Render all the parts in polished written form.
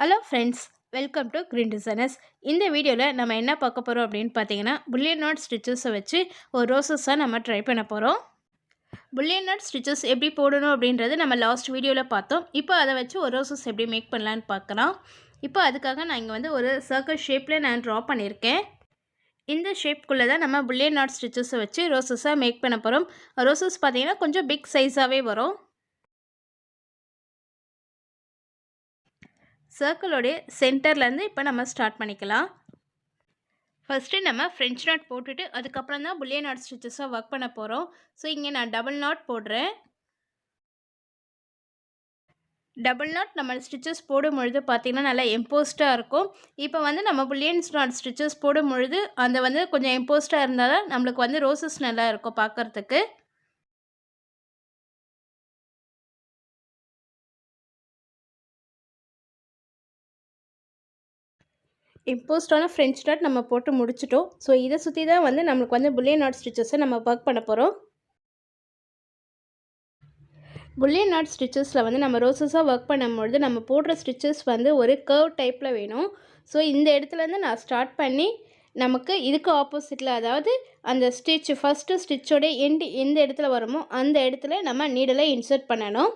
Hello friends, welcome to green designers. இந்த வீடியோவில் நம்ம என்ன பார்க்க போகிறோம் அப்படின்னு பார்த்தீங்கன்னா, புல்லியன் நாட் ஸ்டிச்சஸை வச்சு ஒரு ரோசஸாக நம்ம ட்ரை பண்ண போகிறோம். புல்லியன் நாட் ஸ்டிச்சஸ் எப்படி போடணும் அப்படின்றது நம்ம லாஸ்ட் வீடியோவில் பார்த்தோம். இப்போ அதை வச்சு ஒரு ரோசஸ் எப்படி மேக் பண்ணலான்னு பார்க்கலாம். இப்போ அதுக்காக நான் இங்கே வந்து ஒரு சர்க்கிள் ஷேப்பில் நான் ட்ரா பண்ணியிருக்கேன். இந்த ஷேப்குள்ளே தான் நம்ம புல்லியன் நாட் ஸ்டிச்சஸை வச்சு ரோசஸாக மேக் பண்ண போகிறோம். ரோசஸ் பார்த்தீங்கன்னா கொஞ்சம் பிக் சைஸாகவே வரும். சர்க்கிளோடைய சென்டர்லேருந்து இப்போ நம்ம ஸ்டார்ட் பண்ணிக்கலாம். ஃபஸ்ட்டு நம்ம ஃப்ரெஞ்ச் நாட் போட்டுட்டு அதுக்கப்புறம் தான் புல்லியன் நாட் ஸ்டிச்சஸாக ஒர்க் பண்ண போகிறோம். ஸோ இங்கே நான் டபுள் நாட் போடுறேன். டபுள் நாட் நம்ம ஸ்டிச்சஸ் போடும்பொழுது பார்த்திங்கன்னா நல்லா எம்போஸ்டாக இருக்கும். இப்போ வந்து நம்ம புல்லியன் நாட் ஸ்டிச்சஸ் போடும்பொழுது அந்த வந்து கொஞ்சம் எம்போஸ்டாக இருந்தால் தான் நம்மளுக்கு வந்து ரோசஸ் நல்லா இருக்கும் பார்க்குறதுக்கு. இம்போஸ்டான ஃப்ரெஞ்ச் நாட் நம்ம போட்டு முடிச்சிட்டோம். ஸோ இதை சுற்றி தான் வந்து நம்மளுக்கு வந்து புல்லியன் நாட் ஸ்டிச்சஸை நம்ம ஒர்க் பண்ண போகிறோம். புல்லியன் நாட் ஸ்டிச்சஸில் வந்து நம்ம ரோசஸாக ஒர்க் பண்ணும்பொழுது நம்ம போடுற ஸ்டிச்சஸ் வந்து ஒரு கர்வ் டைப்பில் வேணும். ஸோ இந்த இடத்துலேருந்து நான் ஸ்டார்ட் பண்ணி நமக்கு இதுக்கு ஆப்போசிட்டில், அதாவது அந்த ஃபஸ்ட்டு ஸ்டிச்சோட எந்த இடத்துல வருமோ அந்த இடத்துல நம்ம நீடலை இன்சர்ட் பண்ணணும்.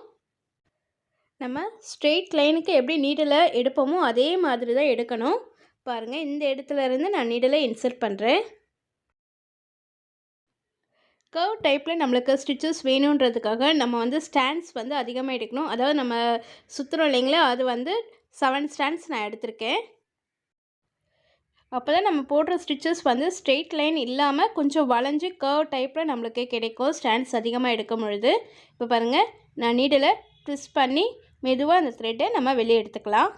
நம்ம ஸ்ட்ரெயிட் லைனுக்கு எப்படி நீடலை எடுப்போமோ அதே மாதிரி தான் எடுக்கணும். பாருங்கள், இந்த இடத்துல இருந்து நான் நீடலை இன்சர்ட் பண்ணுறேன். கர்வ் டைப்பில் நம்மளுக்கு ஸ்டிச்சஸ் வேணுன்றதுக்காக நம்ம வந்து ஸ்டாண்ட்ஸ் வந்து அதிகமாக எடுக்கணும். அதாவது நம்ம சுற்றுறோம் இல்லைங்களா, அது வந்து 7 ஸ்டாண்ட்ஸ் நான் எடுத்திருக்கேன். அப்போ தான் நம்ம போடுற ஸ்டிச்சஸ் வந்து ஸ்ட்ரெயிட் லைன் இல்லாமல் கொஞ்சம் வளைஞ்சி கர்வ் டைப்பில் நம்மளுக்கு கிடைக்கும் ஸ்டாண்ட்ஸ் அதிகமாக எடுக்கும் பொழுது. இப்போ பாருங்கள், நான் நீடில் ட்விஸ்ட் பண்ணி மெதுவாக அந்த த்ரெட்டை நம்ம வெளியே எடுத்துக்கலாம்.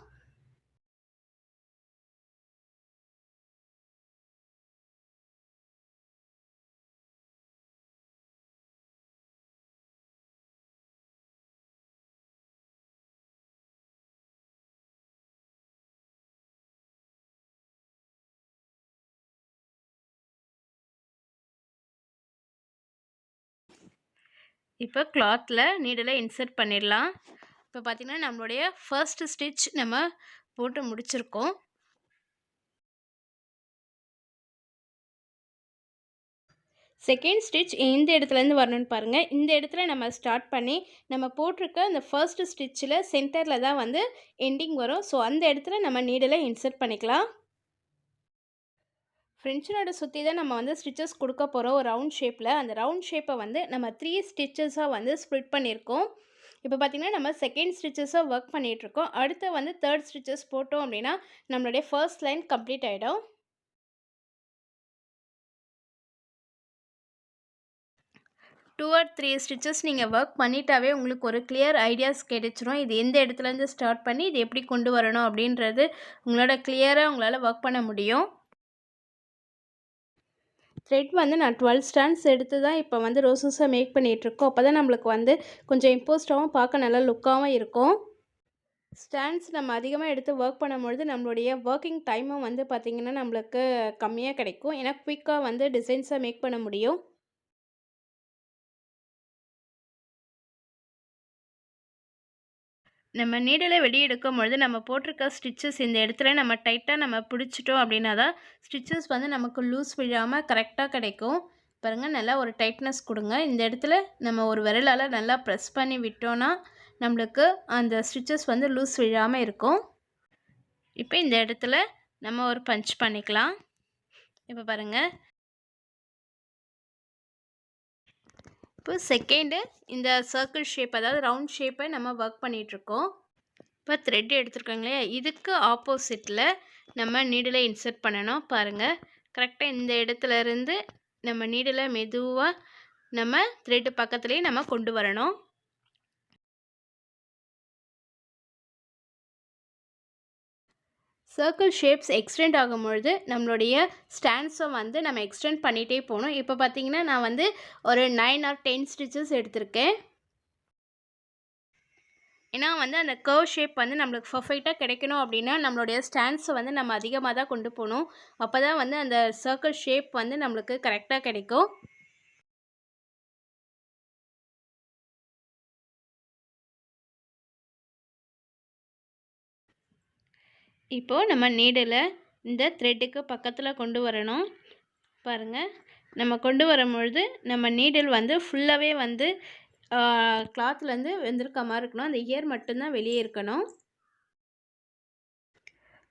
இப்போ கிளாத்தில் நீடில் இன்சர்ட் பண்ணிடலாம். இப்போ பார்த்திங்கன்னா நம்மளுடைய ஃபர்ஸ்ட் ஸ்டிச் நம்ம போட்டு முடிச்சிருக்கோம். செகண்ட் ஸ்டிச் இந்த இடத்துலேருந்து வரணும்னு பாருங்கள். இந்த இடத்துல நம்ம ஸ்டார்ட் பண்ணி நம்ம போட்டிருக்க அந்த ஃபர்ஸ்ட் ஸ்டிச்சில் சென்டரில் தான் வந்து எண்டிங் வரும். ஸோ அந்த இடத்துல நம்ம நீடில் இன்சர்ட் பண்ணிக்கலாம். ஃப்ரெஞ்ச் நாட்டை சுற்றி தான் நம்ம வந்து ஸ்டிச்சஸ் கொடுக்க போகிறோம் ஒரு ரவுண்ட் ஷேப்பில். அந்த ரவுண்ட் ஷேப்பை வந்து நம்ம 3 ஸ்டிச்சஸாக வந்து ஸ்ப்ளிட் பண்ணியிருக்கோம். இப்போ பார்த்திங்கன்னா நம்ம செகண்ட் ஸ்டிச்சஸாக ஒர்க் பண்ணிகிட்ருக்கோம். அடுத்து வந்து தேர்ட் ஸ்டிச்சஸ் போட்டோம் அப்படின்னா நம்மளுடைய ஃபர்ஸ்ட் லைன் கம்ப்ளீட் ஆகிடும். 2 or 3 ஸ்டிச்சஸ் நீங்கள் ஒர்க் பண்ணிட்டாவே உங்களுக்கு ஒரு கிளியர் ஐடியாஸ் கிடைச்சிரும். இது எந்த இடத்துலேருந்து ஸ்டார்ட் பண்ணி இது எப்படி கொண்டு வரணும் அப்படின்றது உங்களோட கிளியராக உங்களால் ஒர்க் பண்ண முடியும். த்ரெட் வந்து நான் 12 ஸ்டாண்ட்ஸ் எடுத்து தான் இப்போ வந்து ரோசஸை மேக் பண்ணிகிட்ருக்கோம். அப்போ தான் நம்மளுக்கு வந்து கொஞ்சம் இம்போஸ்டாகவும் பார்க்க நல்லா லுக்காகவும் இருக்கும். ஸ்டாண்ட்ஸ் நம்ம அதிகமாக எடுத்து ஒர்க் பண்ணும்பொழுது நம்மளுடைய ஒர்க்கிங் டைமும் வந்து பார்த்திங்கன்னா நம்மளுக்கு கம்மியாக கிடைக்கும். ஏன்னா குயிக்காக வந்து டிசைன்ஸை மேக் பண்ண முடியும். நம்ம நீடலை வெளியே எடுக்கும்பொழுது நம்ம போட்டிருக்க ஸ்டிச்சஸ் இந்த இடத்துல நம்ம டைட்டாக நம்ம பிடிச்சிட்டோம் அப்படின்னா தான் ஸ்டிச்சஸ் வந்து நமக்கு லூஸ் விழாமல் கரெக்டாக கிடைக்கும். பாருங்கள், நல்லா ஒரு டைட்னஸ் கொடுங்க. இந்த இடத்துல நம்ம ஒரு விரலால் நல்லா ப்ரெஸ் பண்ணி விட்டோன்னா நம்மளுக்கு அந்த ஸ்டிச்சஸ் வந்து லூஸ் விழாமல் இருக்கும். இப்போ இந்த இடத்துல நம்ம ஒரு பஞ்ச் பண்ணிக்கலாம். இப்போ பாருங்கள், இப்போ செகண்டு இந்த சர்க்கிள் ஷேப், அதாவது ரவுண்ட் ஷேப்பை நம்ம ஒர்க் பண்ணிகிட்ருக்கோம். இப்போ த்ரெட் எடுத்துருக்கோங்க இல்லையா, இதுக்கு ஆப்போசிட்டில் நம்ம நீடில் இன்சர்ட் பண்ணணும். பாருங்கள், கரெக்டாக இந்த இடத்துல இருந்து நம்ம நீடில் மெதுவாக நம்ம த்ரெட்டு பக்கத்துலேயே நம்ம கொண்டு வரணும். சர்க்கிள் ஷேப்ஸ் எக்ஸ்டெண்ட் ஆகும்பொழுது நம்மளுடைய ஸ்டாண்ட்ஸை வந்து நம்ம எக்ஸ்டெண்ட் பண்ணிகிட்டே போகணும். இப்போ பார்த்திங்கன்னா நான் வந்து ஒரு 9 or 10 ஸ்டிச்சஸ் எடுத்திருக்கேன். ஏன்னா வந்து அந்த கர்வ் ஷேப் வந்து நம்மளுக்கு பர்ஃபெக்டாக கிடைக்கணும் அப்படின்னா நம்மளுடைய ஸ்டாண்ட்ஸை வந்து நம்ம அதிகமாக தான் கொண்டு போகணும். அப்போ தான் வந்து அந்த சர்க்கிள் ஷேப் வந்து நம்மளுக்கு கரெக்டாக கிடைக்கும். இப்போது நம்ம நீடில் இந்த த்ரெட்டுக்கு பக்கத்தில் கொண்டு வரணும். பாருங்கள், நம்ம கொண்டு வரும்பொழுது நம்ம நீடில் வந்து ஃபுல்லாகவே வந்து கிளாத்லேருந்து வெந்திருக்க மாதிரி இருக்கணும். அந்த இயர் மட்டும்தான் வெளியே இருக்கணும்.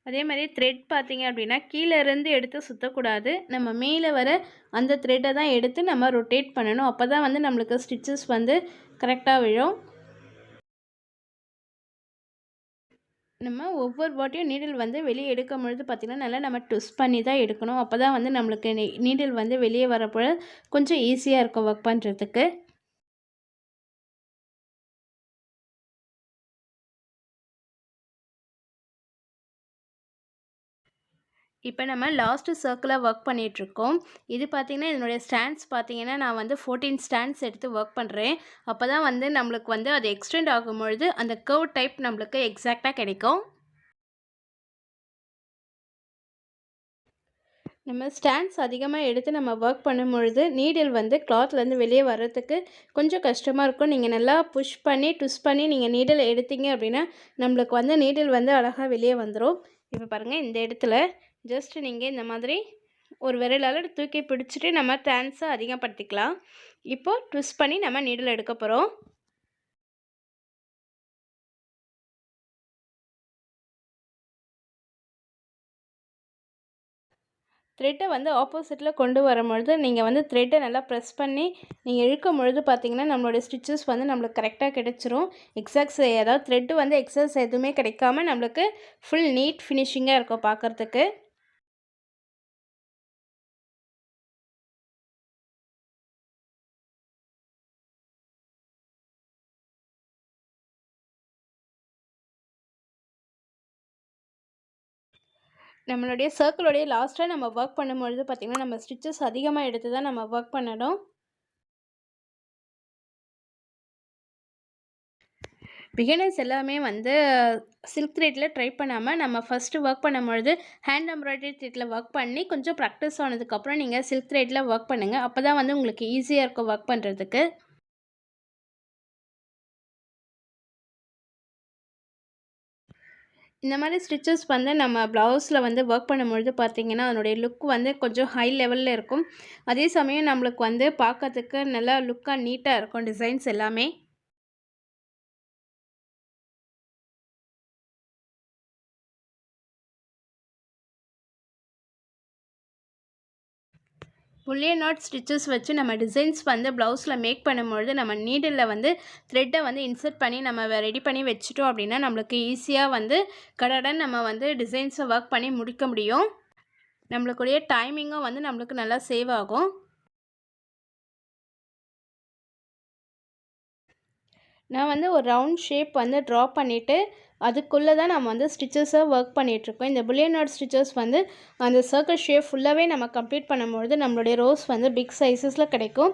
அதே மாதிரி த்ரெட் பார்த்திங்க அப்படின்னா கீழே இருந்து எடுத்து சுற்றக்கூடாது. நம்ம மேலே வர அந்த த்ரெட்டை தான் எடுத்து நம்ம ரொட்டேட் பண்ணணும். அப்போ தான் வந்து நம்மளுக்கு ஸ்டிச்சஸ் வந்து கரெக்டாக விழும். நம்ம ஒவ்வொரு வாட்டியும் நீடில் வந்து வெளியே எடுக்கும் பொழுது பார்த்திங்கன்னா நல்லா நம்ம ட்விஸ்ட் பண்ணி தான் எடுக்கணும். அப்போ தான் வந்து நம்மளுக்கு நீடில் வந்து வெளியே வரப்போ கொஞ்சம் ஈஸியாக இருக்கும் ஒர்க் பண்ணுறதுக்கு. இப்போ நம்ம லாஸ்ட்டு சர்க்கிளாக ஒர்க் பண்ணிகிட்ருக்கோம். இது பார்த்திங்கன்னா இதனுடைய ஸ்டாண்ட்ஸ் பார்த்திங்கன்னா நான் வந்து 14 ஸ்டாண்ட்ஸ் எடுத்து ஒர்க் பண்ணுறேன். அப்போ தான் வந்து நம்மளுக்கு வந்து அது எக்ஸ்டெண்ட் ஆகும்பொழுது அந்த கர்வ் டைப் நம்மளுக்கு எக்ஸாக்டாக கிடைக்கும். நம்ம ஸ்டாண்ட்ஸ் அதிகமாக எடுத்து நம்ம ஒர்க் பண்ணும்பொழுது நீடில் வந்து கிளாத்லேருந்து வெளியே வர்றதுக்கு கொஞ்சம் கஷ்டமாக இருக்கும். நீங்கள் நல்லா புஷ் பண்ணி ட்விஸ்ட் பண்ணி நீங்கள் நீடில் எடுத்தீங்க அப்படின்னா நம்மளுக்கு வந்து நீடில் வந்து அழகாக வெளியே வந்துடும். இப்போ பாருங்கள், இந்த இடத்துல ஜஸ்ட் நீங்கள் இந்த மாதிரி ஒரு விரலால் தூக்கி பிடிச்சிட்டு நம்ம ஸ்டாண்ட்ஸை அதிகப்படுத்திக்கலாம். இப்போது ட்விஸ்ட் பண்ணி நம்ம நீடில் எடுக்க போகிறோம். த்ரெட்டை வந்து ஆப்போசிட்டில் கொண்டு வரும்பொழுது நீங்கள் வந்து த்ரெட்டை நல்லா ப்ரெஸ் பண்ணி நீங்கள் இழுக்கும் பொழுது பார்த்திங்கன்னா நம்மளோட ஸ்டிச்சஸ் வந்து நம்மளுக்கு கரெக்டாக கிடச்சிரும். அதாவது த்ரெட்டு வந்து எக்ஸஸ் எதுவுமே கிடைக்காம நம்மளுக்கு ஃபுல் நீட் ஃபினிஷிங்காக இருக்கும் பார்க்குறதுக்கு. நம்மளுடைய சர்க்கிளோடைய லாஸ்ட்டாக நம்ம ஒர்க் பண்ணும்பொழுது பார்த்திங்கன்னா நம்ம ஸ்டிச்சஸ் அதிகமாக எடுத்து தான் நம்ம ஒர்க் பண்ணணும். பிகினர்ஸ் எல்லாமே வந்து சில்க் த்ரெட்டில் ட்ரை பண்ணாமல் நம்ம ஃபஸ்ட்டு ஒர்க் பண்ணும்பொழுது ஹேண்ட் எம்ப்ராய்டரி த்ரெட்டில் ஒர்க் பண்ணி கொஞ்சம் ப்ராக்டிஸ் ஆனதுக்கப்புறம் நீங்கள் சில்க் த்ரெட்டில் ஒர்க் பண்ணுங்கள். அப்போ தான் வந்து உங்களுக்கு ஈஸியாக இருக்கும் ஒர்க் பண்ணுறதுக்கு. இந்த மாதிரி ஸ்டிச்சஸ் வந்து நம்ம ப்ளவுஸில் வந்து ஒர்க் பண்ணும்பொழுது பார்த்திங்கன்னா அதனுடைய லுக் வந்து கொஞ்சம் ஹை லெவலில் இருக்கும். அதே சமயம் நம்மளுக்கு வந்து பார்க்கறதுக்கு நல்லா லுக்காக நீட்டாக இருக்கும் டிசைன்ஸ் எல்லாமே. புல்லியன் நாட் ஸ்டிச்சஸ் வச்சு நம்ம டிசைன்ஸ் வந்து ப்ளவுஸில் மேக் பண்ணும்பொழுது நம்ம நீடில் வந்து த்ரெட்டை வந்து இன்சர்ட் பண்ணி நம்ம ரெடி பண்ணி வச்சுட்டோம் அப்படின்னா நம்மளுக்கு ஈஸியாக வந்து கடடன் நம்ம வந்து டிசைன்ஸை ஒர்க் பண்ணி முடிக்க முடியும். நம்மளுக்குடைய டைமிங்கும் வந்து நம்மளுக்கு நல்லா சேவ் ஆகும். நான் வந்து ஒரு ரவுண்ட் ஷேப் வந்து ட்ரா பண்ணிவிட்டு அதுக்குள்ளே தான் நம்ம வந்து ஸ்டிச்சஸை ஒர்க் பண்ணிகிட்ருக்கோம். இந்த புல்லியன் நாட் ஸ்டிச்சஸ் வந்து அந்த சர்க்கிள் ஷேப் ஃபுல்லாகவே நம்ம கம்ப்ளீட் பண்ணும்பொழுது நம்மளுடைய ரோஸ் வந்து பிக் சைஸஸில் கிடைக்கும்.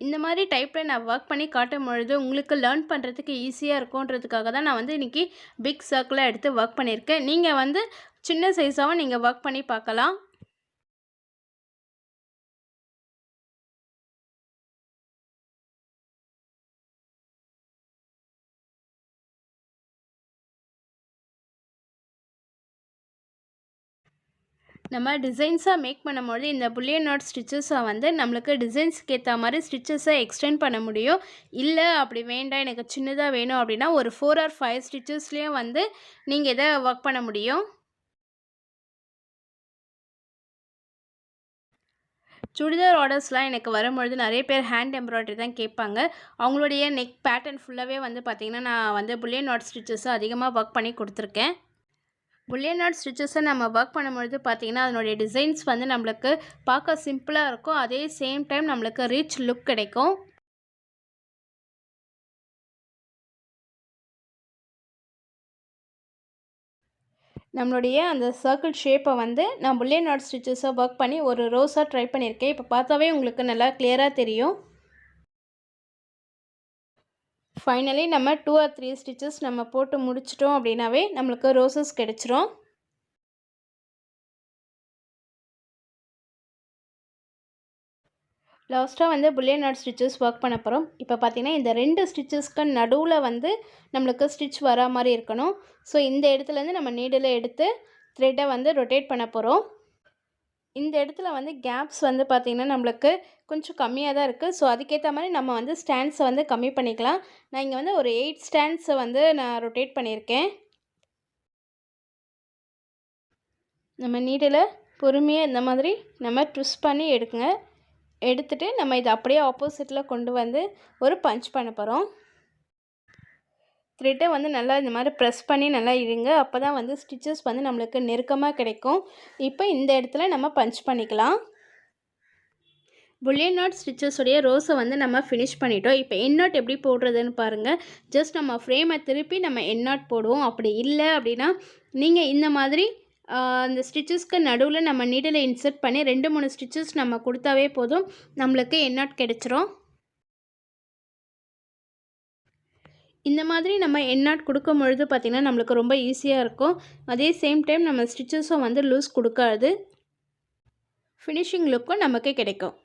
இந்த மாதிரி டைப்பில் நான் ஒர்க் பண்ணி காட்டும் பொழுது உங்களுக்கு லேர்ன் பண்ணுறதுக்கு ஈஸியாக இருக்கும்ன்றதுக்காக தான் நான் வந்து இன்றைக்கி பிக் சர்க்கிளாக எடுத்து ஒர்க் பண்ணியிருக்கேன். நீங்கள் வந்து சின்ன சைஸாகவும் நீங்கள் ஒர்க் பண்ணி பார்க்கலாம். நம்ம டிசைன்ஸாக மேக் பண்ணும்போது இந்த புல்லியன் நாட் ஸ்டிச்சஸை வந்து நம்மளுக்கு டிசைன்ஸ்க்கு ஏற்ற மாதிரி ஸ்டிச்சஸை எக்ஸ்டெண்ட் பண்ண முடியும். இல்லை அப்படி வேண்டாம் எனக்கு சின்னதாக வேணும் அப்படின்னா ஒரு 4 or 5 ஸ்டிச்சஸ்லேயும் வந்து நீங்கள் இதை ஒர்க் பண்ண முடியும். சுடிதார் ஆர்டர்ஸ்லாம் எனக்கு வரும்பொழுது நிறைய பேர் ஹேண்ட் எம்ப்ராய்டரி தான் கேட்பாங்க. அவங்களுடைய நெக் பேட்டர்ன் ஃபுல்லாகவே வந்து பார்த்திங்கன்னா நான் வந்து புல்லியன் நாட் ஸ்டிச்சஸை அதிகமாக ஒர்க் பண்ணி கொடுத்துருக்கேன். புல்லியன் நாட் ஸ்டிச்சஸை நம்ம ஒர்க் பண்ணும்பொழுது பார்த்திங்கன்னா அதனுடைய டிசைன்ஸ் வந்து நம்மளுக்கு பார்க்க சிம்பிளாக இருக்கும். அதே சேம் டைம் நம்மளுக்கு ரிச் லுக் கிடைக்கும். நம்மளுடைய அந்த சர்க்கிள் ஷேப்பை வந்து நான் புல்லியன் நாட் ஸ்டிச்சஸை ஒர்க் பண்ணி ஒரு ரோஸாக ட்ரை பண்ணியிருக்கேன். இப்போ பார்த்தாவே உங்களுக்கு நல்லா கிளியராக தெரியும். ஃபைனலி நம்ம 2 or 3 ஸ்டிச்சஸ் நம்ம போட்டு முடிச்சிட்டோம் அப்படின்னாவே நம்மளுக்கு ரோசஸ் கிடச்சிரும். லாஸ்ட்டாக வந்து புல்லியன் நாட் ஸ்டிச்சஸ் ஒர்க் பண்ண போகிறோம். இப்போ பார்த்தீங்கன்னா இந்த 2 ஸ்டிச்சஸ்க்கு நடுவில் வந்து நம்மளுக்கு ஸ்டிச் வரா மாதிரி இருக்கணும். ஸோ இந்த இடத்துலேருந்து நம்ம நீடில் எடுத்து த்ரெட்டை வந்து ரொட்டேட் பண்ண போகிறோம். இந்த இடத்துல வந்து கேப்ஸ் வந்து பார்த்திங்கன்னா நம்மளுக்கு கொஞ்சம் கம்மியாக தான் இருக்குது. ஸோ அதுக்கேற்ற மாதிரி நம்ம வந்து ஸ்டாண்ட்ஸை வந்து கம்மி பண்ணிக்கலாம். நான் இங்கே வந்து ஒரு 8 ஸ்டாண்ட்ஸை வந்து நான் ரொட்டேட் பண்ணியிருக்கேன். நம்ம நீடில் பொறுமையாக இந்த மாதிரி நம்ம ட்விஸ்ட் பண்ணி எடுக்குங்க. எடுத்துகிட்டு நம்ம இதை அப்படியே ஆப்போசிட்டில் கொண்டு வந்து ஒரு பஞ்ச் பண்ண போகிறோம். த்ரெட்டை வந்து நல்லா இந்த மாதிரி ப்ரெஸ் பண்ணி நல்லா இழுங்க. அப்போ தான் வந்து ஸ்டிச்சஸ் வந்து நம்மளுக்கு நெருக்கமாக கிடைக்கும். இப்போ இந்த இடத்துல நம்ம பஞ்ச் பண்ணிக்கலாம். புல்லியன் நாட் ஸ்டிச்சஸுடைய ரோஸை வந்து நம்ம ஃபினிஷ் பண்ணிட்டோம். இப்போ எண்ட் நாட் எப்படி போடுறதுன்னு பாருங்கள். ஜஸ்ட் நம்ம ஃப்ரேமை திருப்பி நம்ம எண்ட் நாட் போடுவோம். அப்படி இல்லை அப்படின்னா நீங்கள் இந்த மாதிரி அந்த ஸ்டிச்சஸ்க்கு நடுவில் நம்ம நீடில் இன்சர்ட் பண்ணி 2-3 ஸ்டிச்சஸ் நம்ம கொடுத்தாவே போதும், நம்மளுக்கு எண்ட் நாட் கிடச்சிரும். இந்த மாதிரி நம்ம எண்ட் நாட் கொடுக்கும் பொழுது பார்த்திங்கன்னா நம்மளுக்கு ரொம்ப ஈஸியாக இருக்கும். அதே சேம் டைம் நம்ம ஸ்டிச்சஸும் வந்து லூஸ் கொடுக்காது. ஃபினிஷிங் லுக்கும் நமக்கு கிடைக்கும்.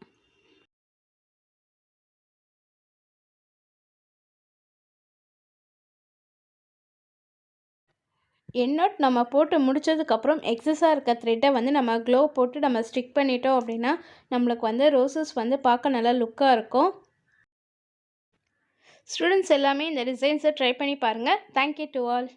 எண்ட் நாட் நம்ம போட்டு முடித்ததுக்கப்புறம் எக்ஸஸாக இருக்க த்ரெட்டை வந்து நம்ம க்ளோ போட்டு நம்ம ஸ்டிக் பண்ணிட்டோம் அப்படின்னா நம்மளுக்கு வந்து ரோசஸ் வந்து பார்க்க நல்லா லுக்காக இருக்கும். ஸ்டூடெண்ட்ஸ் எல்லாமே இந்த டிசைன்ஸை ட்ரை பண்ணி பாருங்கள். Thank you to all.